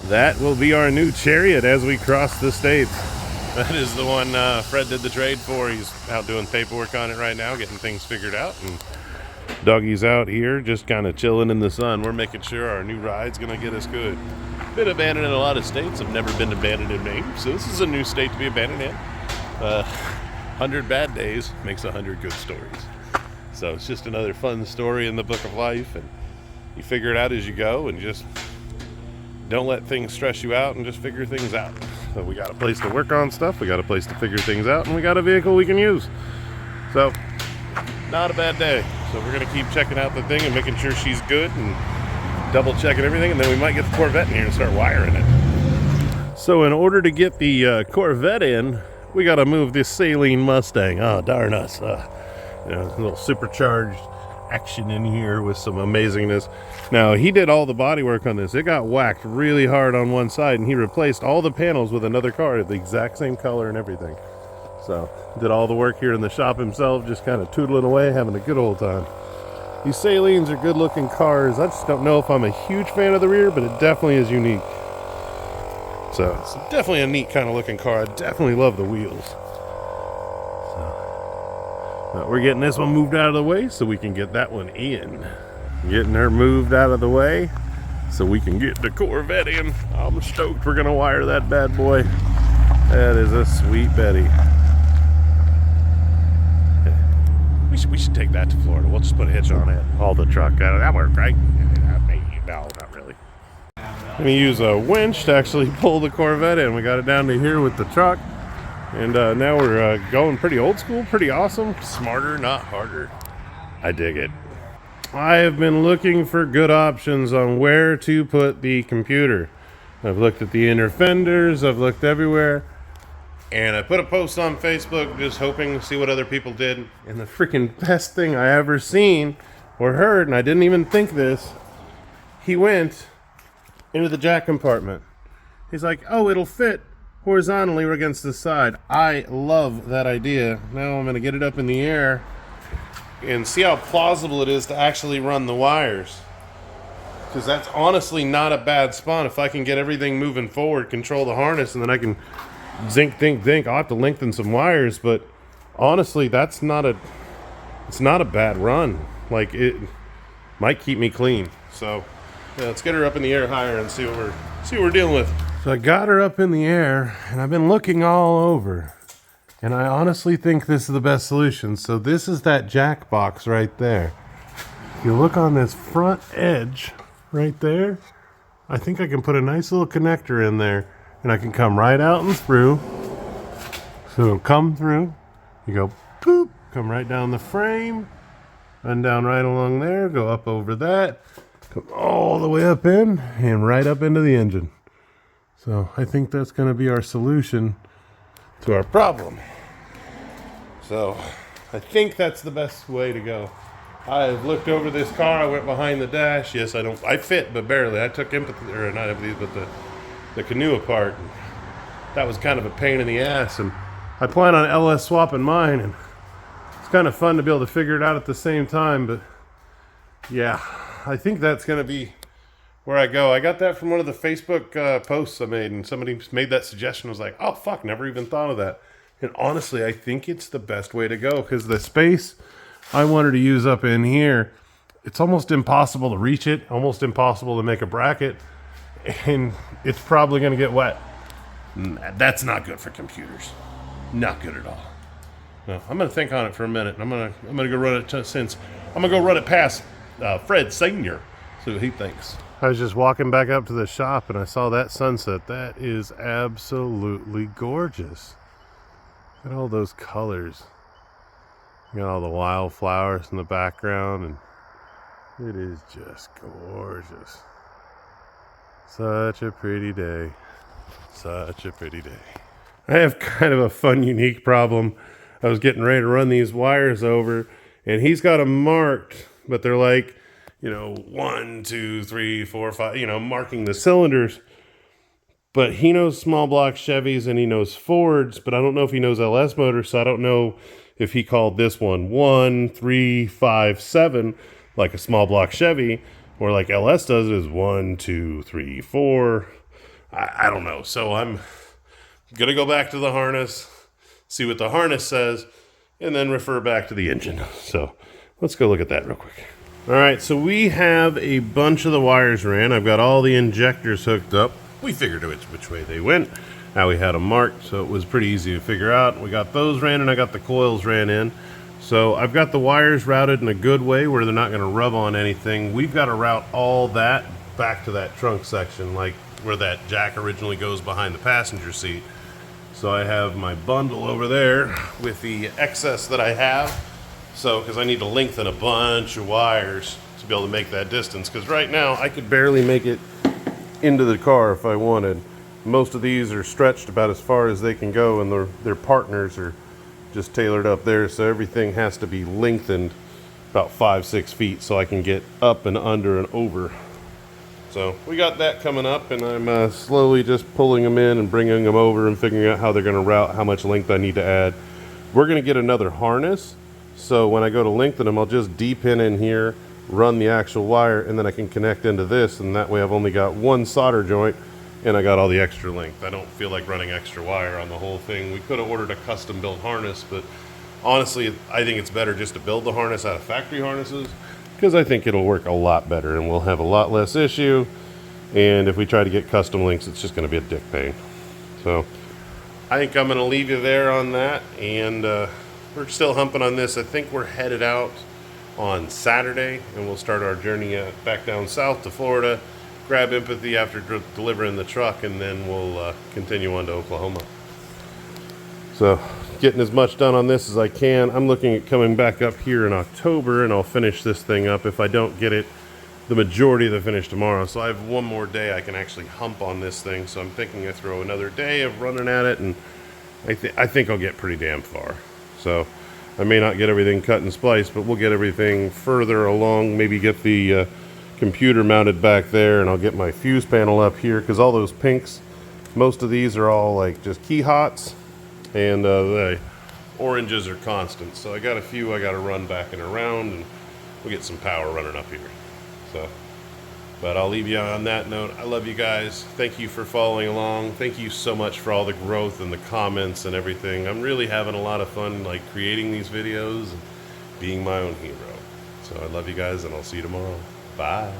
That will be our new Chariot as we cross the states. That is the one Fred did the trade for. He's out doing paperwork on it right now, getting things figured out. And Dougie's out here just kind of chilling in the sun. We're making sure our new ride's going to get us good. Been abandoned in a lot of states. I've never been abandoned in Maine, so this is a new state to be abandoned in. 100 bad days makes 100 good stories. So it's just another fun story in the book of life, and you figure it out as you go, and just don't let things stress you out, and just figure things out. So we got a place to work on stuff, we got a place to figure things out, and we got a vehicle we can use. So not a bad day. So we're gonna keep checking out the thing and making sure she's good and double checking everything, and then we might get the Corvette in here and start wiring it. So in order to get the Corvette in, we got to move this Saline Mustang. Oh, darn us. A little supercharged action in here with some amazingness. Now, he did all the body work on this. It got whacked really hard on one side, and he replaced all the panels with another car, the exact same color and everything. So, did all the work here in the shop himself, just kind of tootling away, having a good old time. These Salines are good looking cars. I just don't know if I'm a huge fan of the rear, but it definitely is unique. So it's definitely a neat kind of looking car. I definitely love the wheels. So we're getting this one moved out of the way so we can get that one in. Getting her moved out of the way so we can get the Corvette in. I'm stoked we're gonna wire that bad boy. That is a sweet Betty. We should take that to Florida. We'll just put a hitch on it. Haul the truck out of that work, right? No, not really. I'm gonna use a winch to actually pull the Corvette in. We got it down to here with the truck, and now we're going pretty old school, pretty awesome. Smarter, not harder. I dig it. I have been looking for good options on where to put the computer. I've looked at the inner fenders, I've looked everywhere, and I put a post on Facebook just hoping to see what other people did. And the freaking best thing I ever seen or heard, and I didn't even think this, he went into the jack compartment. He's like, oh, it'll fit horizontally or against the side. I love that idea. Now I'm going to get it up in the air and see how plausible it is to actually run the wires. Because that's honestly not a bad spot. If I can get everything moving forward, control the harness, and then I can think. I'll have to lengthen some wires, but honestly, it's not a bad run. Like, it might keep me clean. So yeah, let's get her up in the air higher and see what we're dealing with. So I got her up in the air, and I've been looking all over, and I honestly think this is the best solution. So this is that jack box right there. If you look on this front edge right there, I think I can put a nice little connector in there, and I can come right out and through. So it'll come through, you go poop, come right down the frame, run down right along there, go up over that, come all the way up in, and right up into the engine. So I think that's going to be our solution to our problem. So I think that's the best way to go. I've looked over this car, I went behind the dash. Yes, I fit, but barely. I took empathy, or not empathy, but the canoe apart. And that was kind of a pain in the ass, and I plan on LS swapping mine, and it's kind of fun to be able to figure it out at the same time. But yeah, I think that's going to be where I go. I got that from one of the Facebook posts I made, and somebody made that suggestion. I was like, oh fuck, never even thought of that. And honestly, I think it's the best way to go, because the space I wanted to use up in here, it's almost impossible to reach it, almost impossible to make a bracket, and it's probably going to get wet. That's not good for computers. Not good at all. No, I'm going to think on it for a minute. I'm going to go run it past Fred Senior, see what he thinks. I was just walking back up to the shop and I saw that sunset. That is absolutely gorgeous. Look at all those colors. You got all the wildflowers in the background, and it is just gorgeous. Such a pretty day. Such a pretty day. I have kind of a fun, unique problem. I was getting ready to run these wires over, and he's got them marked, but they're like, 1, 2, 3, 4, 5, marking the cylinders. But he knows small block Chevys and he knows Fords, but I don't know if he knows LS motors, so I don't know if he called this one 1, 3, 5, 7, like a small block Chevy, or like LS does it is 1, 2, 3, 4, I don't know. So I'm going to go back to the harness, see what the harness says, and then refer back to the engine. So let's go look at that real quick. All right, so we have a bunch of the wires ran. I've got all the injectors hooked up. We figured which way they went. Now we had them marked, so it was pretty easy to figure out. We got those ran, and I got the coils ran in. So I've got the wires routed in a good way where they're not going to rub on anything. We've got to route all that back to that trunk section, like where that jack originally goes behind the passenger seat. So I have my bundle over there with the excess that I have. So, because I need to lengthen a bunch of wires to be able to make that distance. Because right now, I could barely make it into the car if I wanted. Most of these are stretched about as far as they can go, and their partners are just tailored up there. So everything has to be lengthened about 5-6 feet so I can get up and under and over. So we got that coming up, and I'm slowly just pulling them in and bringing them over and figuring out how they're going to route, how much length I need to add. We're going to get another harness. So when I go to lengthen them, I'll just D-pin in here, run the actual wire, and then I can connect into this, and that way I've only got one solder joint, and I got all the extra length. I don't feel like running extra wire on the whole thing. We could have ordered a custom-built harness, but honestly, I think it's better just to build the harness out of factory harnesses, because I think it'll work a lot better, and we'll have a lot less issue, and if we try to get custom links, it's just going to be a dick pain. So I think I'm going to leave you there on that, and we're still humping on this. I think we're headed out on Saturday, and we'll start our journey back down south to Florida, grab Empathy after delivering the truck, and then we'll continue on to Oklahoma. So getting as much done on this as I can. I'm looking at coming back up here in October, and I'll finish this thing up if I don't get it the majority of the finish tomorrow. So I have one more day I can actually hump on this thing. So I'm thinking I throw another day of running at it, and I think I'll get pretty damn far. So I may not get everything cut and spliced, but we'll get everything further along. Maybe get the computer mounted back there, and I'll get my fuse panel up here, because all those pinks, most of these are all like just key hots, and the oranges are constant. So I got a few I got to run back and around, and we'll get some power running up here. So, but I'll leave you on that note. I love you guys. Thank you for following along. Thank you so much for all the growth and the comments and everything. I'm really having a lot of fun, like, creating these videos and being my own hero. So I love you guys, and I'll see you tomorrow. Bye.